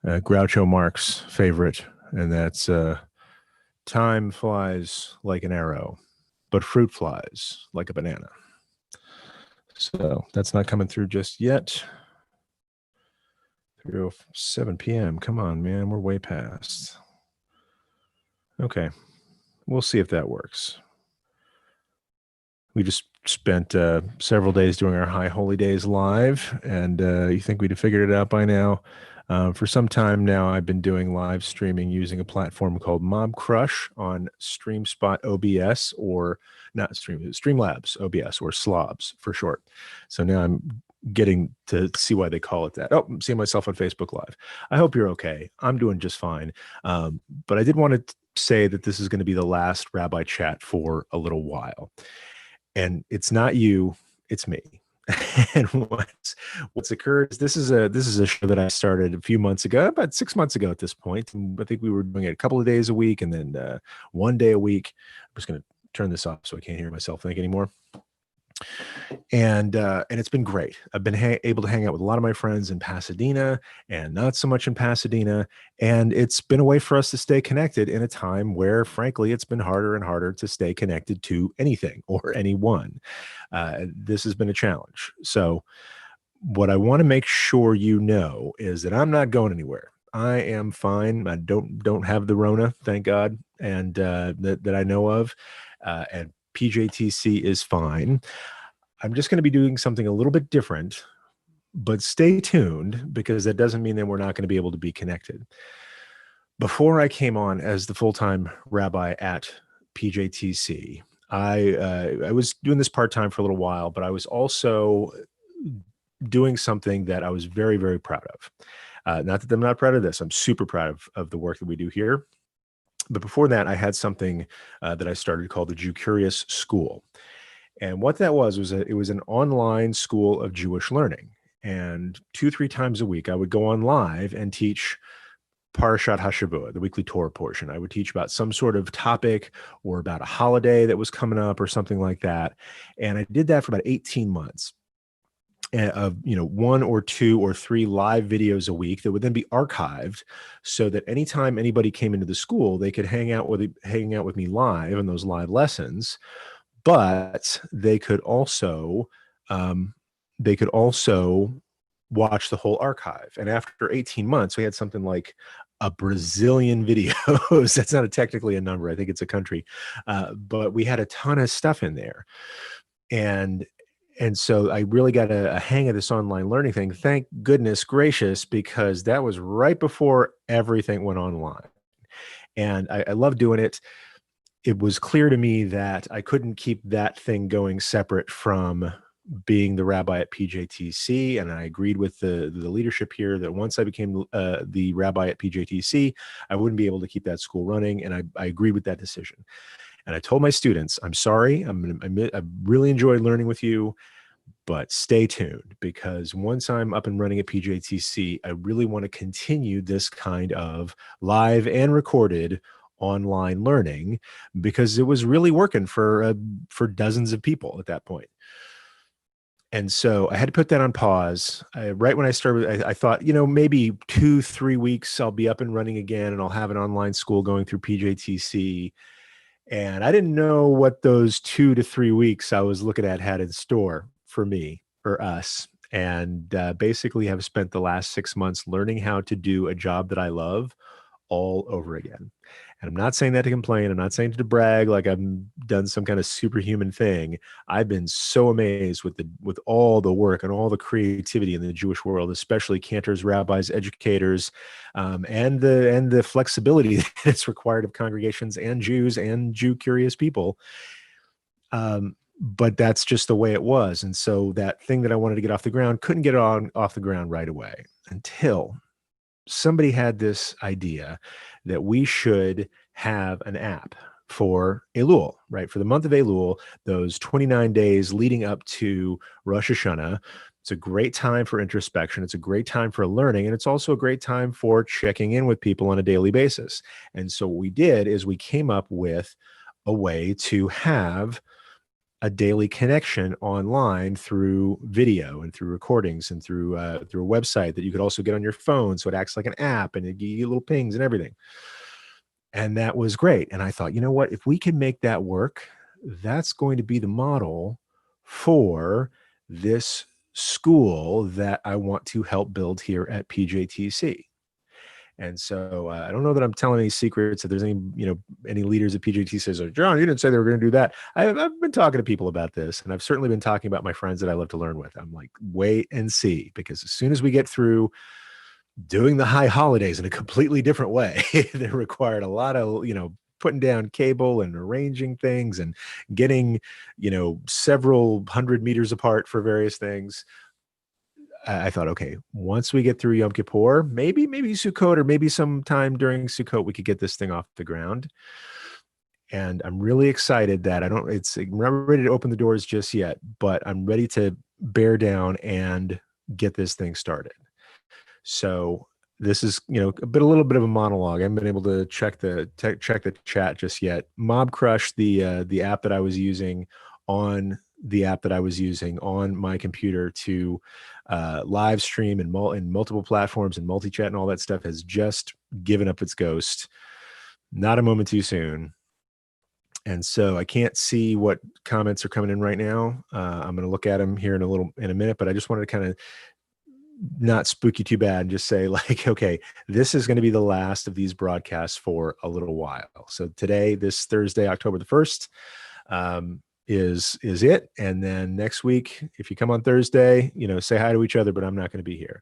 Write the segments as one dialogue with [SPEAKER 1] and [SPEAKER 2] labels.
[SPEAKER 1] Groucho Marx favorite, and that's time flies like an arrow, but fruit flies like a banana. So that's not coming through just yet. 7 p.m. Come on, man. We're way past. Okay. We'll see if that works. We just spent several days doing our High Holy Days live, and you think we'd have figured it out by now. For some time now, I've been doing live streaming using a platform called Mob Crush on StreamSpot OBS, or not Streamlabs OBS, or Slobs for short. So now I'm getting to see why they call it that. Oh, I'm seeing myself on Facebook Live. I hope you're okay. I'm doing just fine. But I did want to say that this is going to be the last Rabbi Chat for a little while. And it's not you, it's me. And what's occurred is this is a show that I started a few months ago, about 6 months ago at this point. And I think we were doing it a couple of days a week, and then 1 day a week. I'm just going to turn this off so I can't hear myself think anymore. And it's been great. I've been able to hang out with a lot of my friends in Pasadena, and not so much in Pasadena. And it's been a way for us to stay connected in a time where, frankly, it's been harder and harder to stay connected to anything or anyone. This has been a challenge. So what I want to make sure you know is that I'm not going anywhere. I am fine. I don't have the Rona, thank God, and that I know of. And PJTC is fine. I'm just going to be doing something a little bit different, but stay tuned, because that doesn't mean that we're not going to be able to be connected. Before I came on as the full-time rabbi at PJTC, I was doing this part-time for a little while, but I was also doing something that I was very, very proud of. Not that I'm not proud of this. I'm super proud of the work that we do here. But before that, I had something that I started called the Jew Curious School. And what that was it was an online school of Jewish learning. And 2-3 times a week, I would go on live and teach Parashat HaShavua, the weekly Torah portion. I would teach about some sort of topic or about a holiday that was coming up or something like that. And I did that for about 18 months. Of 1 or 2 or 3 live videos a week that would then be archived, so that anytime anybody came into the school, they could hang out with me live in those live lessons. But they could also watch the whole archive. And after 18 months, we had something like a Brazilian videos. That's not technically a number. I think it's a country. But we had a ton of stuff in there. And so I really got a hang of this online learning thing. Thank goodness gracious, because that was right before everything went online. And I love doing it. It was clear to me that I couldn't keep that thing going separate from being the rabbi at PJTC. And I agreed with the leadership here that once I became the rabbi at PJTC, I wouldn't be able to keep that school running. And I agreed with that decision. And I told my students, I'm sorry, I really enjoyed learning with you, but stay tuned, because once I'm up and running at PJTC, I really want to continue this kind of live and recorded online learning, because it was really working for dozens of people at that point. And so I had to put that on pause. Right when I started, I thought, maybe 2-3 weeks, I'll be up and running again, and I'll have an online school going through PJTC. And I didn't know what those 2 to 3 weeks I was looking at had in store for me, for us. And basically have spent the last 6 months learning how to do a job that I love all over again. And I'm not saying that to complain. I'm not saying to brag like I've done some kind of superhuman thing. I've been so amazed with all the work and all the creativity in the Jewish world, especially cantors, rabbis, educators, and the flexibility that's required of congregations and Jews and Jew curious people. But that's just the way it was. And so that thing that I wanted to get off the ground couldn't get off the ground right away, until somebody had this idea that we should have an app for Elul, right? For the month of Elul, those 29 days leading up to Rosh Hashanah. It's a great time for introspection. It's a great time for learning. And it's also a great time for checking in with people on a daily basis. And so what we did is we came up with a way to have a daily connection online through video and through recordings and through a website that you could also get on your phone. So it acts like an app and it gives you little pings and everything. And that was great. And I thought, you know what? If we can make that work, that's going to be the model for this school that I want to help build here at PJTC. And so I don't know that I'm telling any secrets. If there's any, any leaders at PJT says, John, you didn't say they were going to do that. I've been talking to people about this, and I've certainly been talking about my friends that I love to learn with. I'm like, wait and see, because as soon as we get through doing the high holidays in a completely different way, that required a lot of, putting down cable and arranging things and getting, several 100 meters apart for various things. I thought, okay, once we get through Yom Kippur, maybe Sukkot, or maybe sometime during Sukkot, we could get this thing off the ground. And I'm really excited that I'm not ready to open the doors just yet, but I'm ready to bear down and get this thing started. So this is, a little bit of a monologue. I haven't been able to check the chat just yet. Mob Crush, the app that I was using on my computer to live stream in multiple platforms and multi-chat and all that stuff, has just given up its ghost. Not a moment too soon. And so I can't see what comments are coming in right now. I'm going to look at them here in a minute, but I just wanted to kind of not spook you too bad and just say, like, okay, this is going to be the last of these broadcasts for a little while. So today, this Thursday, October the 1st, is it. And then next week, if you come on Thursday, say hi to each other, but I'm not going to be here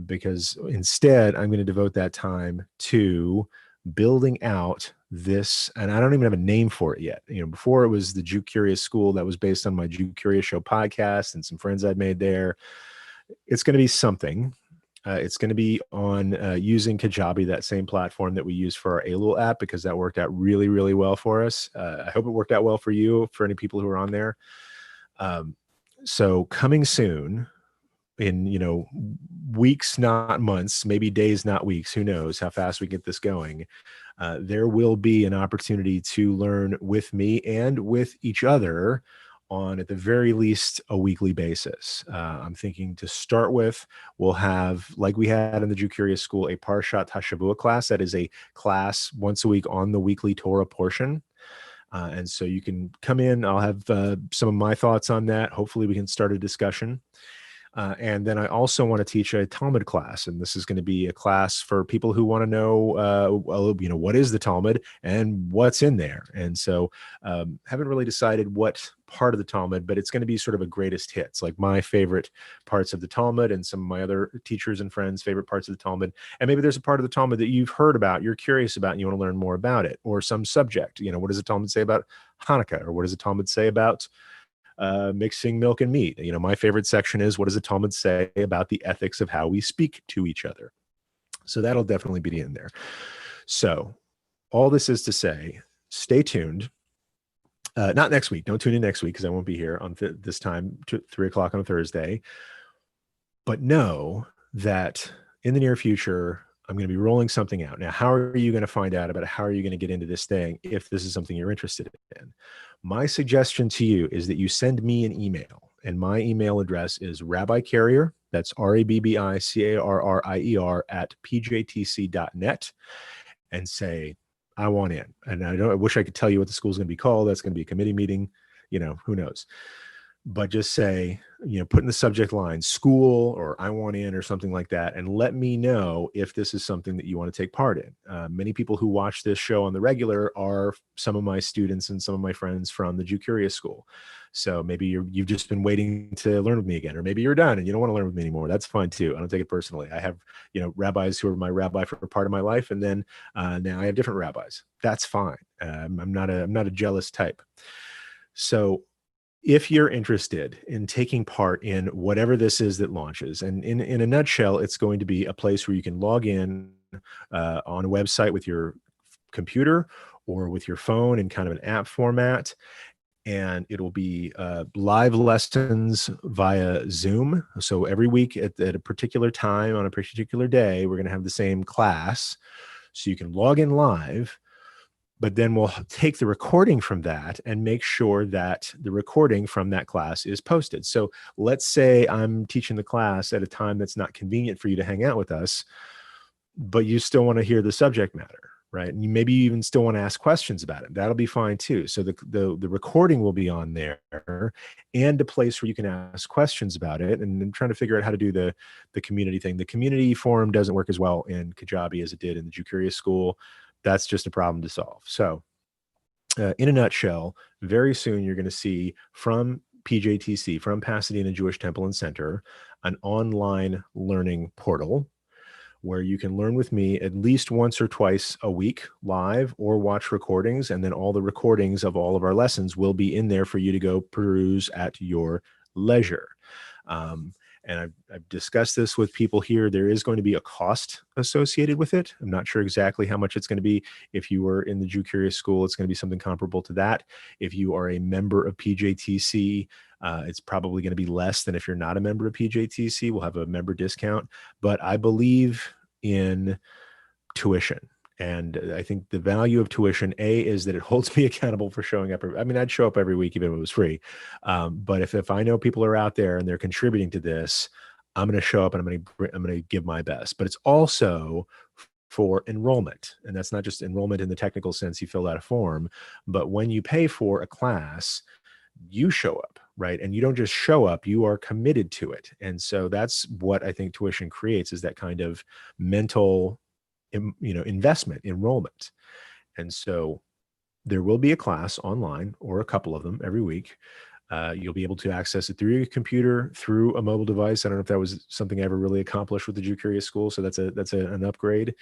[SPEAKER 1] because instead I'm going to devote that time to building out this. And I don't even have a name for it yet. Before it was the Jew Curious School that was based on my Jew Curious Show podcast and some friends I'd made there. It's going to be something. It's going to be on using Kajabi, that same platform that we use for our Elul app, because that worked out really, really well for us. I hope it worked out well for you, for any people who are on there. So coming soon in, weeks, not months, maybe days, not weeks, who knows how fast we get this going. There will be an opportunity to learn with me and with each other on, at the very least, a weekly basis. I'm thinking to start with, we'll have, like we had in the Jew Curious School, a Parshat HaShavua class. That is a class once a week on the weekly Torah portion. And so you can come in. I'll have some of my thoughts on that. Hopefully we can start a discussion. And then I also want to teach a Talmud class, and this is going to be a class for people who want to know, what is the Talmud and what's in there. And so haven't really decided what part of the Talmud, but it's going to be sort of a greatest hits, like my favorite parts of the Talmud and some of my other teachers and friends' favorite parts of the Talmud. And maybe there's a part of the Talmud that you've heard about, you're curious about, and you want to learn more about it, or some subject. What does the Talmud say about Hanukkah, or what does the Talmud say about mixing milk and meat? My favorite section is, what does the Talmud say about the ethics of how we speak to each other? So that'll definitely be in there. So all this is to say, stay tuned. Not next week. Don't tune in next week, because I won't be here on this time, 3:00 on a Thursday. But know that in the near future, I'm going to be rolling something out. Now, how are you going to find out about it? How are you going to get into this thing if this is something you're interested in? My suggestion to you is that you send me an email, and my email address is rabbicarrier, that's RabbiCarrier at pjtc.net, and say, I want in. And I wish I could tell you what the school's going to be called. That's going to be a committee meeting, who knows. But just say, put in the subject line school or I want in or something like that, and let me know if this is something that you want to take part in. Many people who watch this show on the regular are some of my students and some of my friends from the Jew Curious School. So maybe you've just been waiting to learn with me again, or maybe you're done and you don't want to learn with me anymore. That's fine too. I don't take it personally. I have, rabbis who are my rabbi for part of my life, and then now I have different rabbis. That's fine. I'm not a jealous type. So if you're interested in taking part in whatever this is that launches, and in a nutshell, it's going to be a place where you can log in on a website with your computer or with your phone in kind of an app format, and it'll be live lessons via Zoom. So every week at a particular time on a particular day, we're going to have the same class. So you can log in live, but then we'll take the recording from that and make sure that the recording from that class is posted. So let's say I'm teaching the class at a time that's not convenient for you to hang out with us, but you still want to hear the subject matter, right? And maybe you even still want to ask questions about it. That'll be fine too. So the recording will be on there, and a place where you can ask questions about it. And I'm trying to figure out how to do the community thing. The community forum doesn't work as well in Kajabi as it did in the Jew Curious School. That's just a problem to solve. So in a nutshell, very soon you're going to see from PJTC, from Pasadena Jewish Temple and Center, an online learning portal where you can learn with me at least once or twice a week live, or watch recordings. And then all the recordings of all of our lessons will be in there for you to go peruse at your leisure. And I've discussed this with people here. There is going to be a cost associated with it. I'm not sure exactly how much it's going to be. If you were in the Jew Curious School, it's going to be something comparable to that. If you are a member of PJTC, it's probably going to be less than if you're not a member of PJTC. We'll have a member discount. But I believe in tuition. And I think the value of tuition, A, is that it holds me accountable for showing up. I mean, I'd show up every week even if it was free. But if I know people are out there and they're contributing to this, I'm going to show up and I'm going to give my best. But it's also for enrollment. And that's not just enrollment in the technical sense, you fill out a form, but when you pay for a class, you show up, right? And you don't just show up, you are committed to it. And so that's what I think tuition creates, is that kind of mental investment, enrollment. And so there will be a class online, or a couple of them every week. You'll be able to access it through your computer, through a mobile device. I don't know if that was something I ever really accomplished with the Jew Curious School, so that's an upgrade.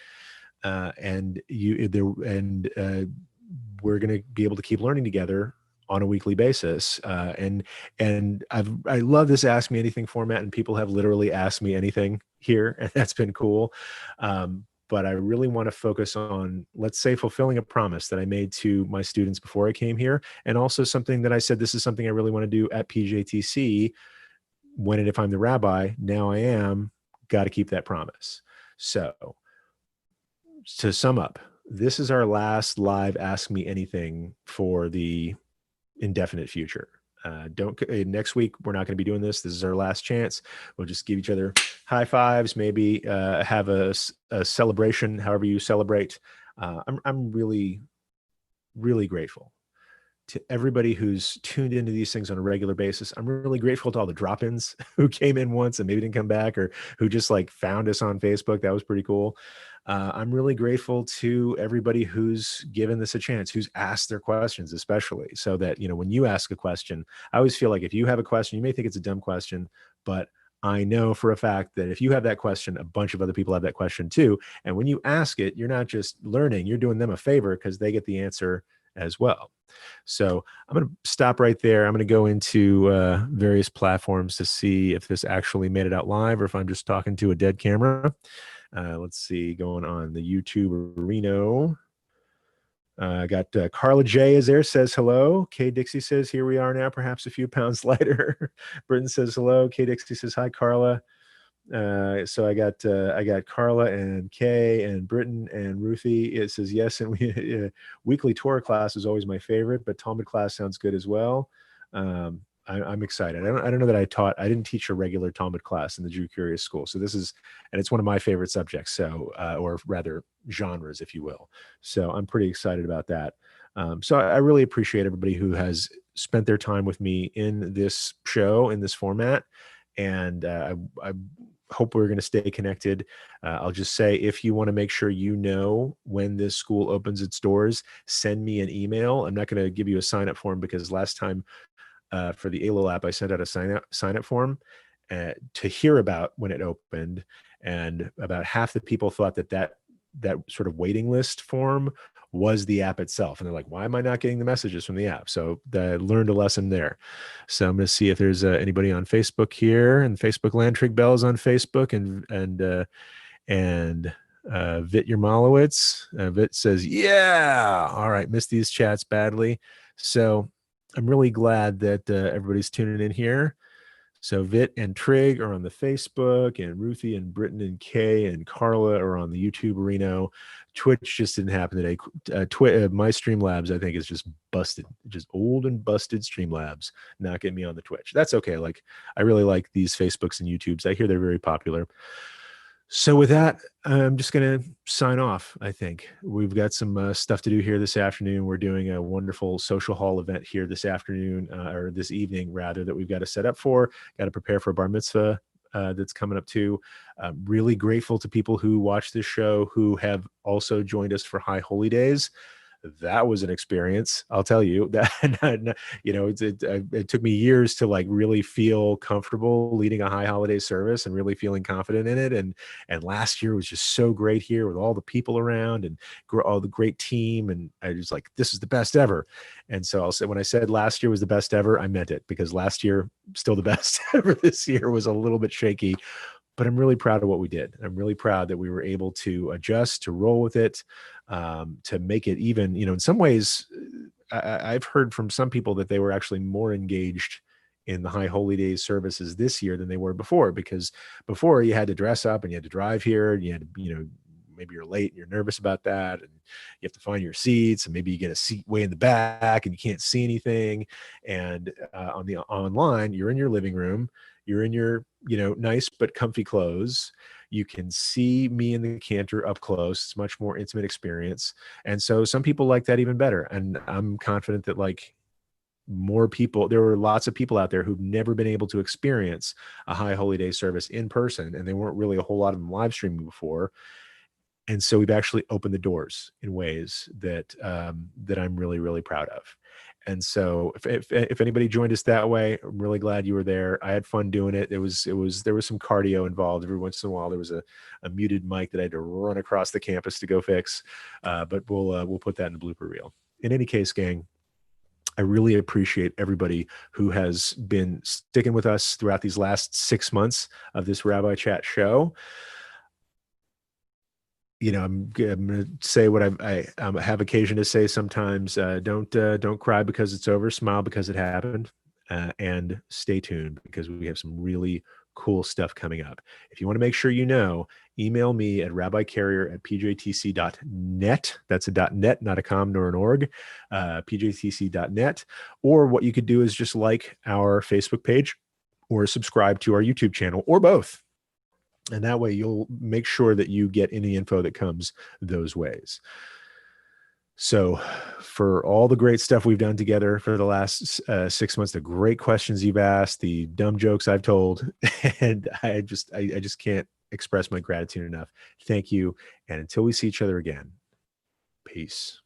[SPEAKER 1] And we're going to be able to keep learning together on a weekly basis. And I love this Ask Me Anything format, and people have literally asked me anything here, and that's been cool. But I really want to focus on, let's say, fulfilling a promise that I made to my students before I came here, and also something that I said, this is something I really want to do at PJTC when and if I'm the rabbi. Now I am, got to keep that promise. So to sum up, this is our last live Ask Me Anything for the indefinite future. Next week, we're not going to be doing this. This is our last chance. We'll just give each other high fives, maybe have a celebration, however you celebrate. I'm really, really grateful to everybody who's tuned into these things on a regular basis. I'm really grateful to all the drop-ins who came in once and maybe didn't come back, or who just like found us on Facebook. That was pretty cool. I'm really grateful to everybody who's given this a chance, who's asked their questions, especially, so that, when you ask a question, I always feel like if you have a question, you may think it's a dumb question, but I know for a fact that if you have that question, a bunch of other people have that question too. And when you ask it, you're not just learning, you're doing them a favor, because they get the answer as well. So I'm going to stop right there. I'm going to go into various platforms to see if this actually made it out live, or if I'm just talking to a dead camera. Let's see, going on the YouTube Reno. I got Carla J is there, says hello. Kay Dixie says, here we are now, perhaps a few pounds lighter. Britton says hello. Kay Dixie says, hi, Carla. So I got Carla and Kay and Britton and Ruthie. It says yes, and weekly Torah class is always my favorite, but Talmud class sounds good as well. I'm excited. I don't know that I didn't teach a regular Talmud class in the Jew Curious School. So and it's one of my favorite subjects. So, or rather genres, if you will. So I'm pretty excited about that. So I really appreciate everybody who has spent their time with me in this show, in this format. And I hope we're going to stay connected. I'll just say, if you want to make sure when this school opens its doors, send me an email. I'm not going to give you a sign-up form, because last time, for the ALO app, I sent out a sign up form to hear about when it opened, and about half the people thought that sort of waiting list form was the app itself, and they're like, why am I not getting the messages from the app? So I learned a lesson there. So I'm going to see if there's anybody on Facebook here, and Facebook land. Trig Bell is on Facebook, and Vit Yermolowitz. Vit says, yeah, all right, missed these chats badly. So I'm really glad that everybody's tuning in here. So Vit and Trig are on the Facebook, and Ruthie and Britton and Kay and Carla are on the YouTube Reno. Twitch just didn't happen today. My Streamlabs, I think, is just busted, just old and busted Streamlabs, not getting me on the Twitch. That's okay. Like, I really like these Facebooks and YouTubes. I hear they're very popular. So with that, I'm just going to sign off. I think we've got some stuff to do here this afternoon. We're doing a wonderful social hall event here this afternoon, or this evening rather, that we've got to set up for. Got to prepare for a bar mitzvah that's coming up too. Really grateful to people who watch this show who have also joined us for High Holy Days. That was an experience, I'll tell you. That you know, it took me years to like really feel comfortable leading a high holiday service and really feeling confident in it. And last year was just so great here with all the people around and all the great team. And I was like, this is the best ever. And so I'll say, when I said last year was the best ever, I meant it, because last year still the best ever. This year was a little bit shaky, but I'm really proud of what we did. I'm really proud that we were able to adjust, to roll with it, to make it even, in some ways, I've heard from some people that they were actually more engaged in the High Holy Days services this year than they were before, because before you had to dress up and you had to drive here, and you had to, maybe you're late and you're nervous about that, and you have to find your seats, and maybe you get a seat way in the back and you can't see anything. And on the online, you're in your living room, you're in your nice but comfy clothes, you can see me and the cantor up close. It's much more intimate experience. And so some people like that even better, and I'm confident that like more people, there were lots of people out there who've never been able to experience a High Holy Day service in person, and they weren't really a whole lot of them live streaming before. And so we've actually opened the doors in ways that that I'm really, really proud of. And so if anybody joined us that way, I'm really glad you were there. I had fun doing it. There was some cardio involved. Every once in a while, there was a muted mic that I had to run across the campus to go fix. But we'll put that in the blooper reel. In any case, gang, I really appreciate everybody who has been sticking with us throughout these last 6 months of this RabbiChat show. I'm going to say what I have occasion to say sometimes. Don't cry because it's over. Smile because it happened, and stay tuned, because we have some really cool stuff coming up. If you want to make sure email me at rabbicarrier@pjtc.net. That's a .net, not a com nor an org. pjtc.net. Or what you could do is just like our Facebook page or subscribe to our YouTube channel, or both. And that way you'll make sure that you get any info that comes those ways. So for all the great stuff we've done together for the last 6 months, the great questions you've asked, the dumb jokes I've told, and I just can't express my gratitude enough. Thank you. And until we see each other again, peace.